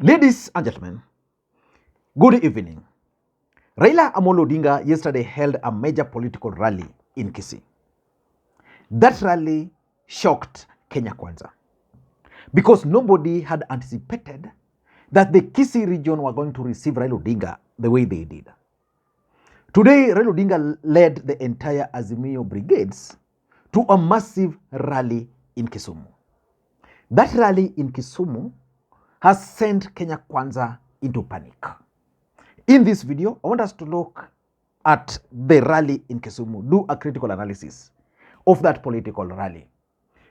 Ladies and gentlemen, good evening. Raila Odinga yesterday held a major political rally in Kisii. That rally shocked Kenya Kwanza because nobody had anticipated that the Kisii region were going to receive Raila Odinga the way they did. Today, Raila Odinga led the entire Azimio brigades to a massive rally in Kisumu. That rally in Kisumu has sent Kenya Kwanza into panic. In this video, I want us to look at the rally in Kisumu, do a critical analysis of that political rally.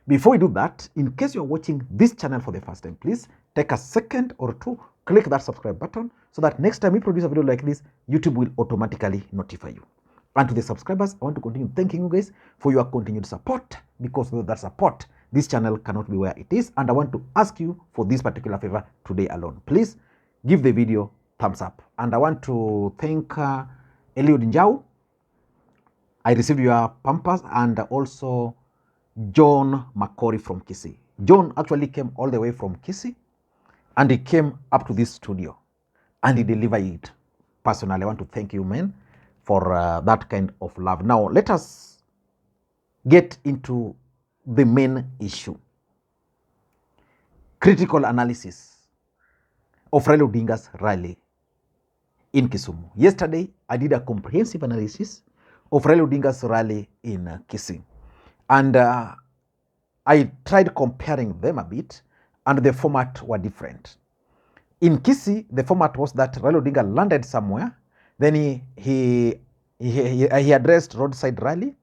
Before we do that, in case you're watching this channel for the first time, please take a second or two, click that subscribe button so that next time we produce a video like this, YouTube will automatically notify you. And to the subscribers, I want to continue thanking you guys for your continued support, because without that support, this channel cannot be where it is. And I want to ask you for this particular favor today alone. Please give the video thumbs up. And I want to thank Eliud Njau. I received your pampers, and also John Makori from Kisii. John actually came all the way from Kisii, and he came up to this studio and he delivered it personally. I want to thank you, man, for that kind of love. Now, let us get into the main issue. Critical analysis of Raila Odinga's rally in Kisumu. Yesterday, I did a comprehensive analysis of Raila Odinga's rally in Kisii. And I tried comparing them a bit, and the format were different. In Kisii, the format was that Raila Odinga landed somewhere, then he addressed roadside rally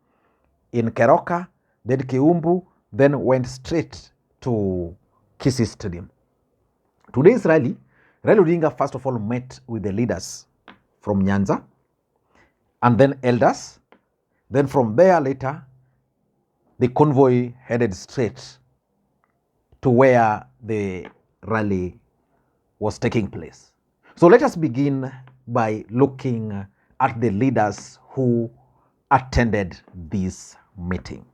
in Keroka, then Kiumbu, then went straight to Kisii Stadium. Today's rally, Raila Odinga first of all met with the leaders from Nyanza, and then elders. Then from there later, the convoy headed straight to where the rally was taking place. So let us begin by looking at the leaders who attended this meeting,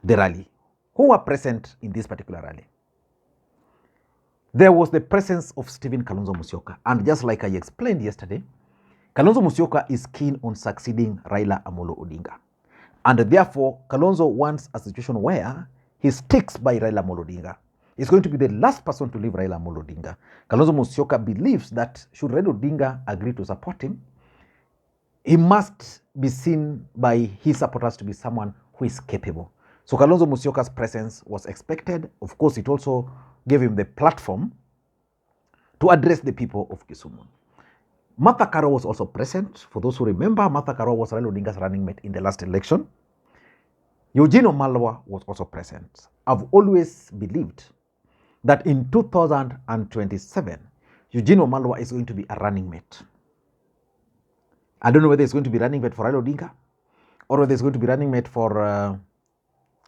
the rally, who were present in this particular rally. There was the presence of Stephen Kalonzo Musyoka, and just like I explained yesterday, Kalonzo Musyoka is keen on succeeding Raila Odinga. And therefore, Kalonzo wants a situation where he sticks by Raila Odinga. He's going to be the last person to leave Raila Odinga. Kalonzo Musyoka believes that should Raila Odinga agree to support him, he must be seen by his supporters to be someone who is capable. So Kalonzo Musyoka's presence was expected. Of course, it also gave him the platform to address the people of Kisumu. Martha Karua was also present. For those who remember, Martha Karua was Raila Odinga's running mate in the last election. Eugene Wamalwa was also present. I've always believed that in 2027, Eugene Wamalwa is going to be a running mate. I don't know whether it's going to be running mate for Raila Odinga, or whether it's going to be running mate for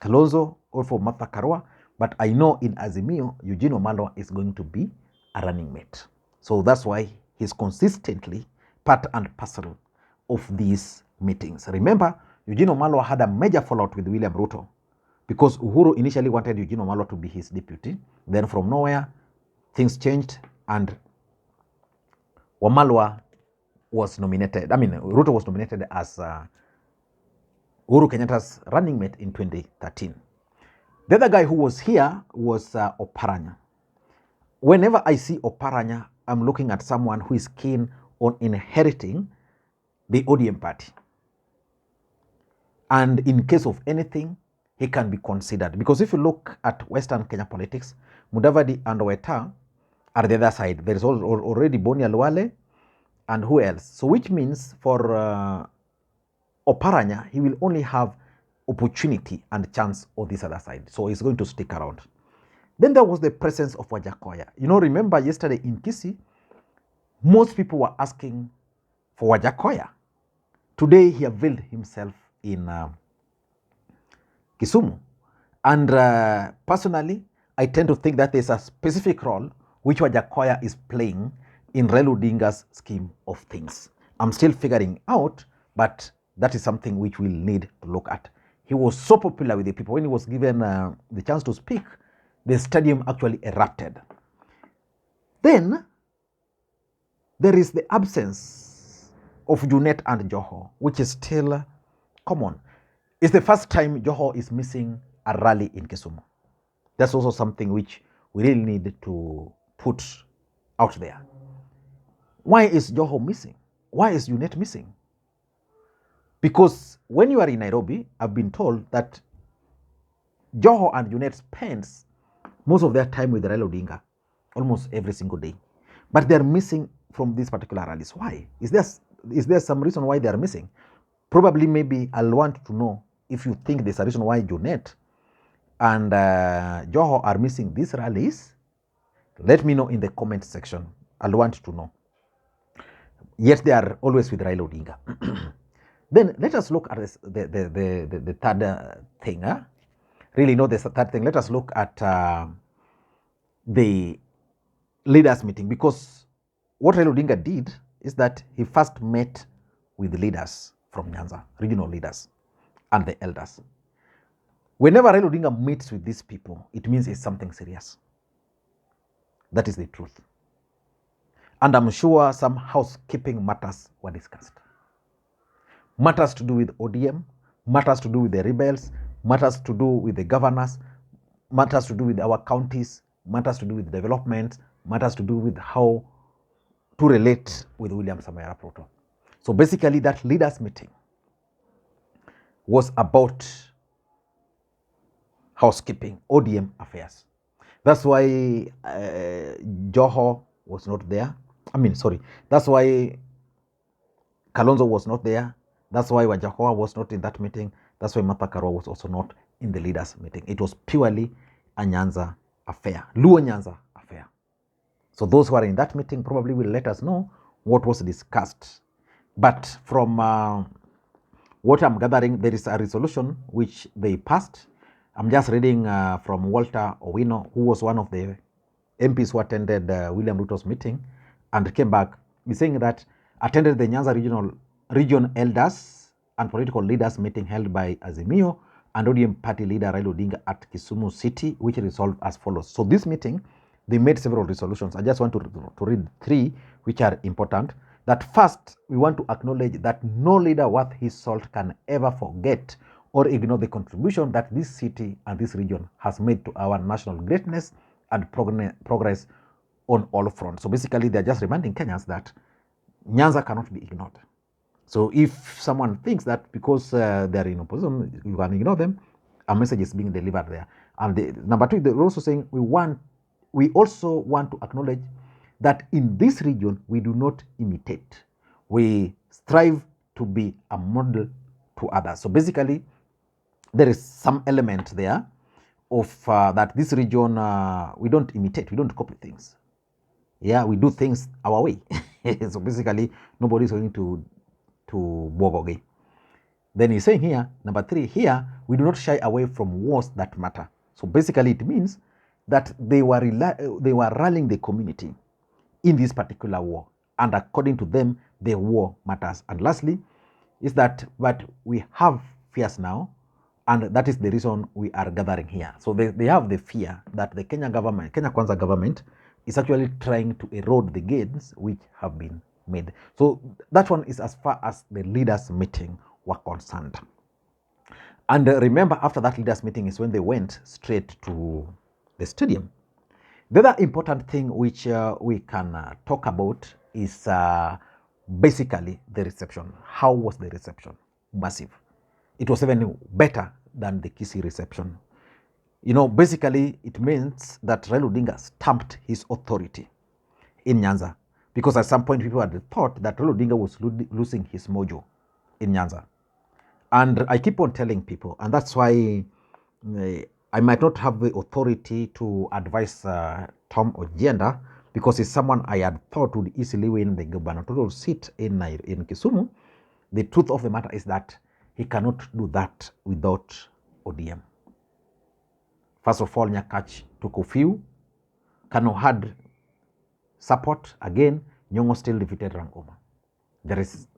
Kalonzo or for Martha Karua, but I know in Azimio, Eugene Wamalwa is going to be a running mate. So that's why he's consistently part and parcel of these meetings. Remember, Eugene Wamalwa had a major fallout with William Ruto because Uhuru initially wanted Eugene Wamalwa to be his deputy. Then from nowhere, things changed and Wamalwa was nominated. Ruto was nominated as Uhuru Kenyatta's running mate in 2013. The other guy who was here was Oparanya. Whenever I see Oparanya, I'm looking at someone who is keen on inheriting the ODM party. And in case of anything, he can be considered. Because if you look at Western Kenya politics, Mudavadi and Weta are the other side. There is already Boni Alwale and who else? So which means for Oparanya, he will only have opportunity and chance on this other side. So he's going to stick around. Then there was the presence of Wajakoya. Remember yesterday in Kisii, most people were asking for Wajakoya. Today he availed himself in Kisumu. And personally, I tend to think that there's a specific role which Wajakoya is playing in Raila Odinga's scheme of things. I'm still figuring out, but that is something which we'll need to look at. He was so popular with the people. When he was given the chance to speak, the stadium actually erupted. Then there is the absence of Junet and Joho, which is still common. It's the first time Joho is missing a rally in Kisumu. That's also something which we really need to put out there. Why is Joho missing? Why is Junet missing? Because when you are in Nairobi, I've been told that Joho and Junet spends most of their time with Raila Odinga, almost every single day. But they're missing from these particular rallies. Why? Is there some reason why they're missing? Probably, maybe I'll want to know if you think there's a reason why Junet and Joho are missing these rallies. Let me know in the comment section. I'll want to know. Yet they are always with Raila Odinga. Then let us look at this, the third thing. Really, not the third thing. Let us look at the leaders meeting, because what Raila Odinga did is that he first met with leaders from Nyanza, regional leaders and the elders. Whenever Raila Odinga meets with these people, it means it's something serious. That is the truth. And I'm sure some housekeeping matters were discussed. Matters to do with ODM, matters to do with the rebels, matters to do with the governors, matters to do with our counties, matters to do with development, matters to do with how to relate with William Ruto. So basically, that leaders meeting was about housekeeping, ODM affairs. That's why Joho was not there. That's why Kalonzo was not there. That's why Wajakoa was not in that meeting. That's why Martha Karua was also not in the leaders meeting. It was purely a Nyanza affair, Luo Nyanza affair. So those who are in that meeting probably will let us know what was discussed. But from what I'm gathering, there is a resolution which they passed. I'm just reading from Walter Owino, who was one of the MPs who attended William Ruto's meeting and came back. He's saying that attended the Nyanza region elders and political leaders meeting held by Azimio and ODM party leader Raila Odinga at Kisumu City, which resolved as follows. So this meeting, they made several resolutions. I just want to read three which are important. That first, we want to acknowledge that no leader worth his salt can ever forget or ignore the contribution that this city and this region has made to our national greatness and progress on all fronts. So basically, they're just reminding Kenyans that Nyanza cannot be ignored. So if someone thinks that because they're in opposition, you can ignore them, a message is being delivered there. And number two, they're also saying we also want to acknowledge that in this region, we do not imitate. We strive to be a model to others. So basically, there is some element there of that this region, we don't imitate, we don't copy things. Yeah, we do things our way. So basically, nobody's going to Bogoge. Then he's saying here, number three, here, we do not shy away from wars that matter. So basically, it means that they were rallying the community in this particular war. And according to them, the war matters. And lastly, is that but we have fears now, and that is the reason we are gathering here. So they have the fear that the Kenya Kwanza government, is actually trying to erode the gains which have been made. So that one is as far as the leaders meeting were concerned. And remember, after that leaders meeting is when they went straight to the stadium. The other important thing which we can talk about is basically the reception. How was the reception? Massive. It was even better than the Kisii reception. You know, basically it means that Raila Odinga stamped his authority in Nyanza, because at some point people had thought that Raila Odinga was losing his mojo in Nyanza. And I keep on telling people, and that's why I might not have the authority to advise Tom Ojienda, because he's someone I had thought would easily win the gubernatorial seat in Kisumu. The truth of the matter is that he cannot do that without ODM. First of all, Nyakach took a few. Kano had support. Again, Nyong'o still defeated Rangoma. There is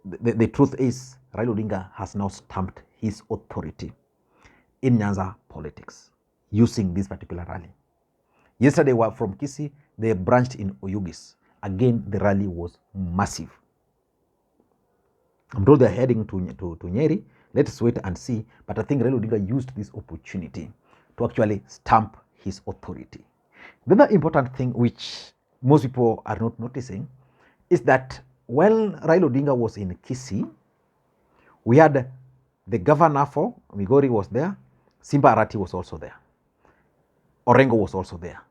the truth is Raila Odinga has now stamped his authority in Nyanza politics using this particular rally. Yesterday were from Kisii, they branched in Oyugis. Again, the rally was massive. I'm told they're heading to Nyeri. Let's wait and see. But I think Raila Odinga used this opportunity to actually stamp his authority. The other important thing which most people are not noticing is that when Raila Odinga was in Kisii, we had the governor for Migori was there, Simba Arati was also there, Orengo was also there.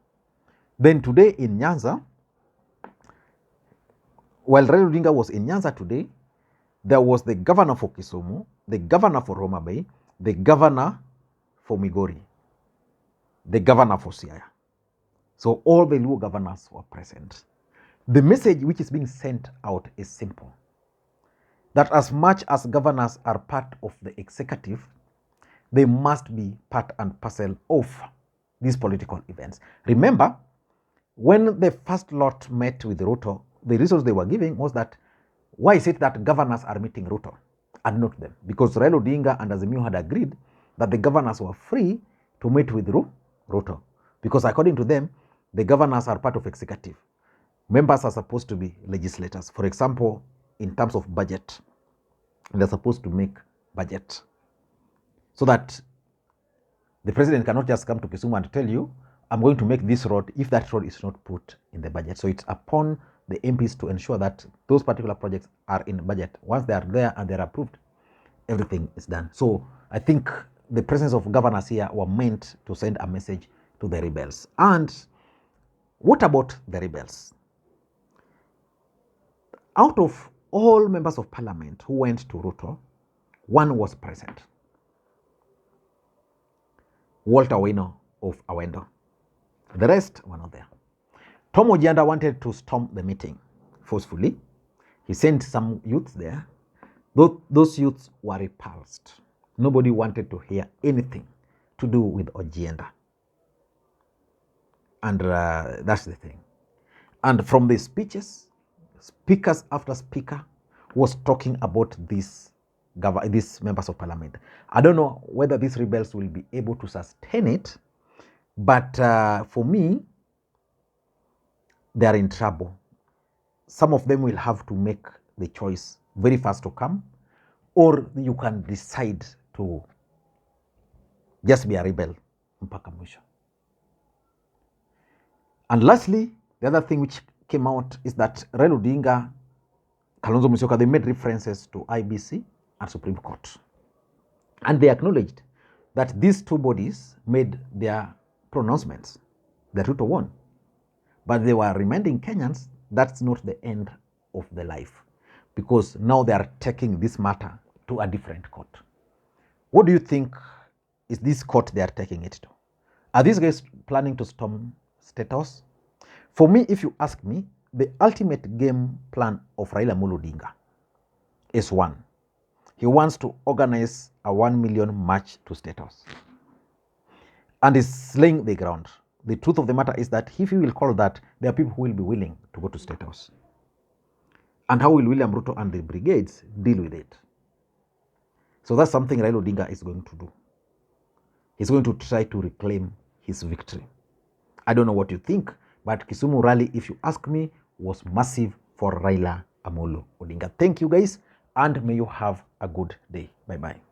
Then today in Nyanza, while Raila Odinga was in Nyanza today, there was the governor for Kisumu, the governor for Homa Bay, the governor for Migori, the governor for Siaya. So all the Luo governors were present. The message which is being sent out is simple. That as much as governors are part of the executive, they must be part and parcel of these political events. Remember, when the first lot met with Ruto, the reasons they were giving was that, why is it that governors are meeting Ruto and not them? Because Raila Odinga and Azimio had agreed that the governors were free to meet with Ruto. Because according to them, the governors are part of executive. Members are supposed to be legislators. For example, in terms of budget, they're supposed to make budget. So that the president cannot just come to Kisumu and tell you, I'm going to make this road if that road is not put in the budget. So it's upon the MPs to ensure that those particular projects are in budget. Once they are there and they're approved, everything is done. So I think the presence of governors here were meant to send a message to the rebels. And what about the rebels? Out of all members of parliament who went to Ruto, one was present. Walter Wino of Awendo. The rest were not there. Tom Ojianda wanted to storm the meeting forcefully. He sent some youths there. Those youths were repulsed. Nobody wanted to hear anything to do with Ojianda. And that's the thing. And from the speeches, speakers after speaker was talking about these members of parliament. I don't know whether these rebels will be able to sustain it, but for me, they are in trouble. Some of them will have to make the choice very fast to come, or you can decide to just be a rebel mpaka mwisho. And lastly, the other thing which came out is that Raila Odinga, Kalonzo Musyoka, they made references to IBC and Supreme Court. And they acknowledged that these two bodies made their pronouncements that Ruto won. But they were reminding Kenyans that's not the end of the life, because now they are taking this matter to a different court. What do you think is this court they are taking it to? Are these guys planning to storm State House? For me, if you ask me, the ultimate game plan of Raila Odinga is one. He wants to organize a 1 million march to State House and is laying the ground. The truth of the matter is that if he will call that, there are people who will be willing to go to State House. And how will William Ruto and the brigades deal with it? So that's something Raila Odinga is going to do. He's going to try to reclaim his victory. I don't know what you think, but Kisumu rally, if you ask me, was massive for Raila Odinga. Thank you guys, and may you have a good day. Bye-bye.